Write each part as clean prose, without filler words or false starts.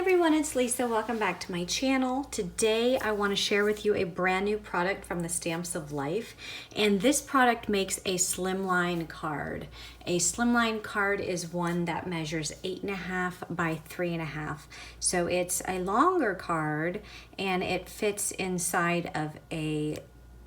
everyone, it's Lisa. Welcome back to my channel. Today I want to share with you a brand new product from the Stamps of Life, and this product makes a slimline card. A slimline card is one that measures 8.5 by 3.5. So it's a longer card and it fits inside of a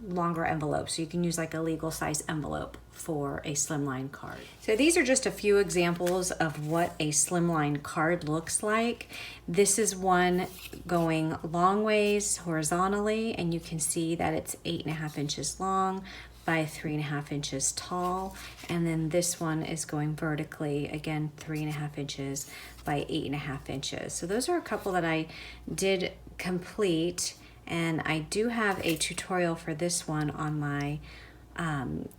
longer envelope, so you can use like a legal size envelope for a slimline card. So these are just a few examples of what a slimline card looks like. This is one going long ways horizontally, and you can see that it's 8.5 inches long by 3.5 inches tall, and then this one is going vertically, again 3.5 inches by 8.5 inches. So those are a couple that I did complete, and I do have a tutorial for this one on my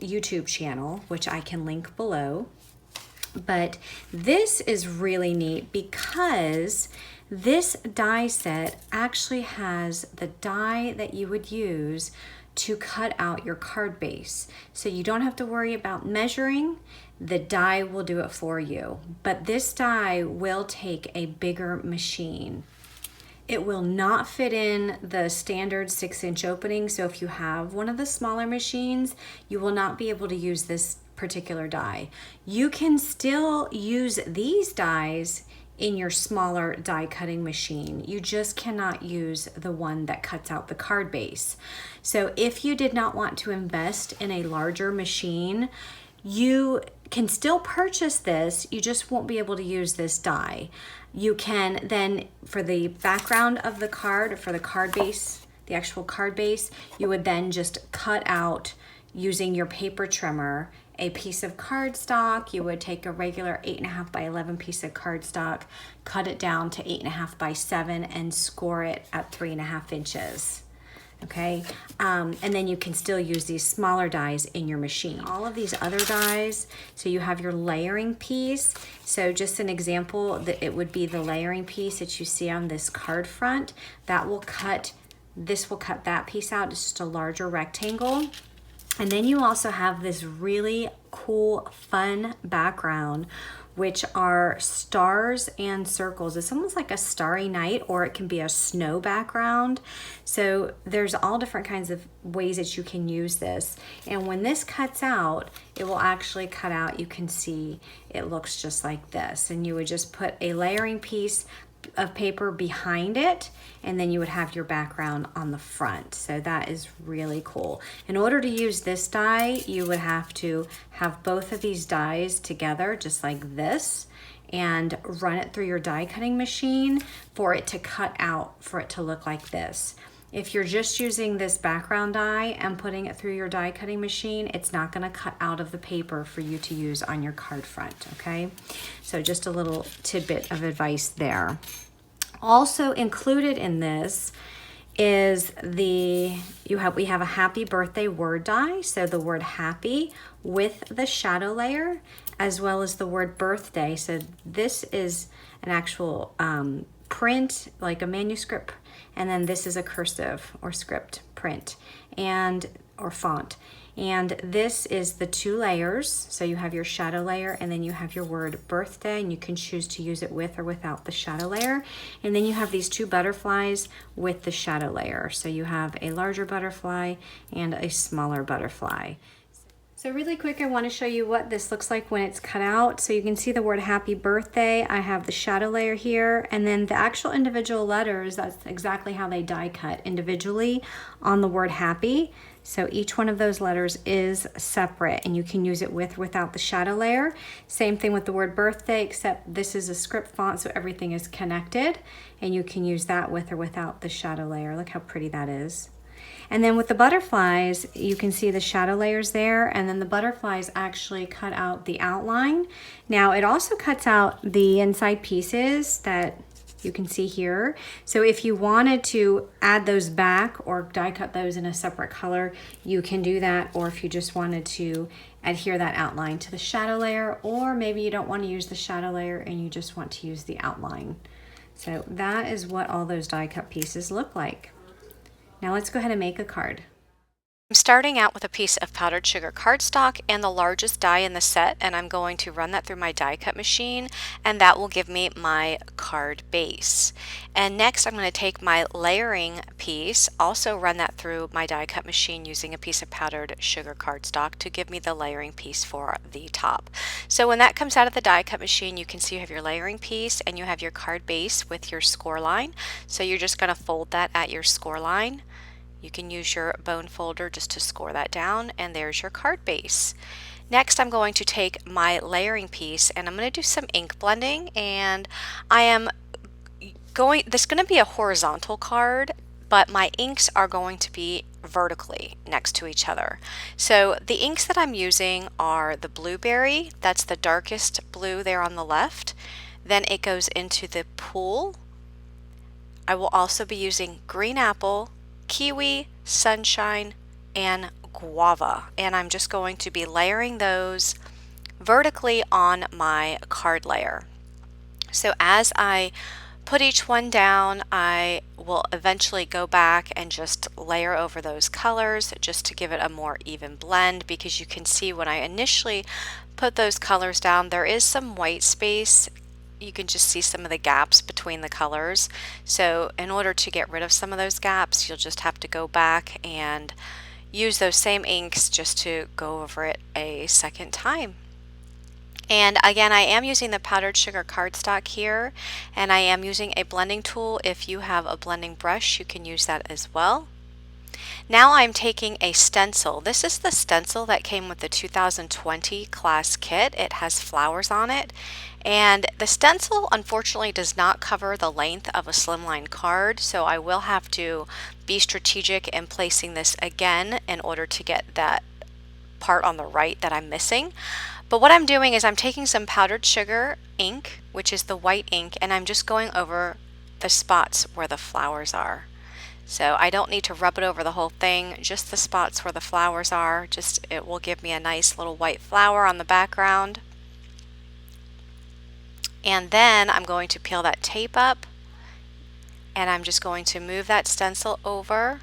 YouTube channel, which I can link below. But this is really neat because this die set actually has the die that you would use to cut out your card base. So you don't have to worry about measuring. The die will do it for you. But this die will take a bigger machine. It will not fit in the standard 6-inch opening, so if you have one of the smaller machines, you will not be able to use this particular die. You can still use these dies in your smaller die cutting machine. You just cannot use the one that cuts out the card base. So if you did not want to invest in a larger machine, you can still purchase this, you just won't be able to use this die. You can then, for the background of the card, or for the card base, the actual card base, you would then just cut out, using your paper trimmer, a piece of cardstock. You would take a regular 8.5 by 11 piece of cardstock, cut it down to 8.5 by 7, and score it at 3.5 inches. Okay, and then you can still use these smaller dies in your machine. All of these other dies, so you have your layering piece. So just an example, that it would be the layering piece that you see on this card front. That will cut, this will cut that piece out. It's just a larger rectangle. And then you also have this really cool, fun background, which are stars and circles. It's almost like a starry night, or it can be a snow background. So there's all different kinds of ways that you can use this. And when this cuts out, it will actually cut out, you can see it looks just like this. And you would just put a layering piece of paper behind it, and then you would have your background on the front. So that is really cool. In order to use this die, you would have to have both of these dies together just like this, and run it through your die cutting machine for it to cut out, for it to look like this. If you're just using this background die and putting it through your die cutting machine, it's not gonna cut out of the paper for you to use on your card front, okay? So just a little tidbit of advice there. Also included in this is we have a happy birthday word die, so the word happy with the shadow layer, as well as the word birthday. So this is an actual print, like a manuscript, and then this is a cursive or script print or font. And this is the 2 layers. So you have your shadow layer, and then you have your word birthday, and you can choose to use it with or without the shadow layer. And then you have these 2 butterflies with the shadow layer. So you have a larger butterfly and a smaller butterfly. So really quick, I want to show you what this looks like when it's cut out. So you can see the word happy birthday. I have the shadow layer here, and then the actual individual letters, that's exactly how they die cut individually on the word happy. So each one of those letters is separate, and you can use it with or without the shadow layer. Same thing with the word birthday, except this is a script font, so everything is connected, and you can use that with or without the shadow layer. Look how pretty that is. And then with the butterflies, you can see the shadow layers there, and then the butterflies actually cut out the outline. Now it also cuts out the inside pieces that you can see here. So if you wanted to add those back or die cut those in a separate color, you can do that. Or if you just wanted to adhere that outline to the shadow layer, or maybe you don't want to use the shadow layer and you just want to use the outline. So that is what all those die cut pieces look like. Now let's go ahead and make a card. I'm starting out with a piece of powdered sugar cardstock and the largest die in the set, and I'm going to run that through my die cut machine, and that will give me my card base. And next I'm going to take my layering piece, also run that through my die cut machine using a piece of powdered sugar cardstock to give me the layering piece for the top. So when that comes out of the die cut machine, you can see you have your layering piece and you have your card base with your score line. So you're just going to fold that at your score line. You can use your bone folder just to score that down, and there's your card base. Next, I'm going to take my layering piece and I'm going to do some ink blending, and this is going to be a horizontal card, but my inks are going to be vertically next to each other. So the inks that I'm using are the blueberry, that's the darkest blue there on the left. Then it goes into the pool. I will also be using green apple, kiwi, sunshine, and guava, and I'm just going to be layering those vertically on my card layer. So as I put each one down, I will eventually go back and just layer over those colors just to give it a more even blend, because you can see when I initially put those colors down, there is some white space. You can just see some of the gaps between the colors. So in order to get rid of some of those gaps, you'll just have to go back and use those same inks just to go over it a second time. And again, I am using the powdered sugar cardstock here, and I am using a blending tool. If you have a blending brush, you can use that as well. Now I'm taking a stencil. This is the stencil that came with the 2020 class kit. It has flowers on it, and the stencil unfortunately does not cover the length of a slimline card, so I will have to be strategic in placing this again in order to get that part on the right that I'm missing. But what I'm doing is I'm taking some powdered sugar ink, which is the white ink, and I'm just going over the spots where the flowers are. So I don't need to rub it over the whole thing, just the spots where the flowers are. It will give me a nice little white flower on the background. And then I'm going to peel that tape up, and I'm just going to move that stencil over,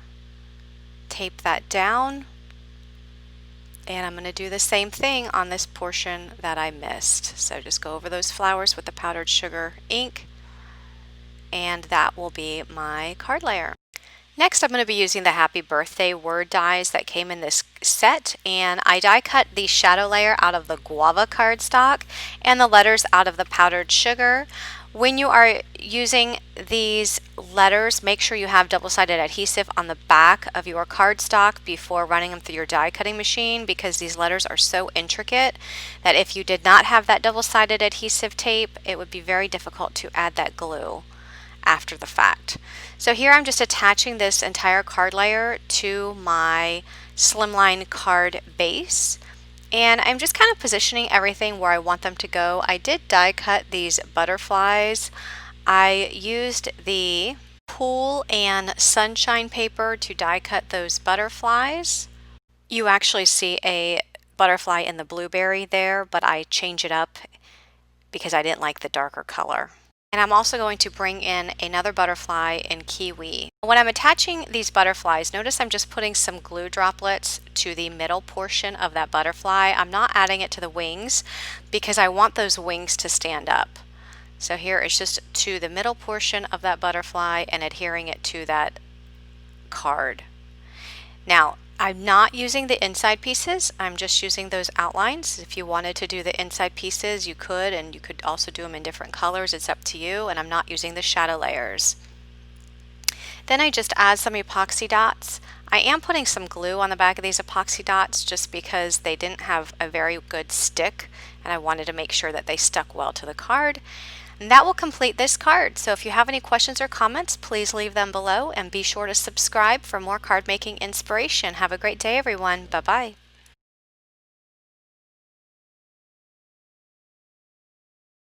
tape that down, and I'm going to do the same thing on this portion that I missed. So just go over those flowers with the powdered sugar ink, and that will be my card layer. Next, I'm going to be using the Happy Birthday word dies that came in this set, and I die cut the shadow layer out of the guava cardstock and the letters out of the powdered sugar. When you are using these letters, make sure you have double-sided adhesive on the back of your cardstock before running them through your die cutting machine, because these letters are so intricate that if you did not have that double-sided adhesive tape, it would be very difficult to add that glue after the fact. So here I'm just attaching this entire card layer to my slimline card base, and I'm just kind of positioning everything where I want them to go. I did die cut these butterflies. I used the pool and sunshine paper to die cut those butterflies. You actually see a butterfly in the blueberry there, but I change it up because I didn't like the darker color. And I'm also going to bring in another butterfly in kiwi. When I'm attaching these butterflies, notice I'm just putting some glue droplets to the middle portion of that butterfly. I'm not adding it to the wings because I want those wings to stand up. So here it's just to the middle portion of that butterfly and adhering it to that card. Now, I'm not using the inside pieces, I'm just using those outlines. If you wanted to do the inside pieces, you could, and you could also do them in different colors. It's up to you, and I'm not using the shadow layers. Then I just add some epoxy dots. I am putting some glue on the back of these epoxy dots just because they didn't have a very good stick, and I wanted to make sure that they stuck well to the card. And that will complete this card. So if you have any questions or comments, please leave them below, and be sure to subscribe for more card making inspiration. Have a great day, everyone. Bye-bye.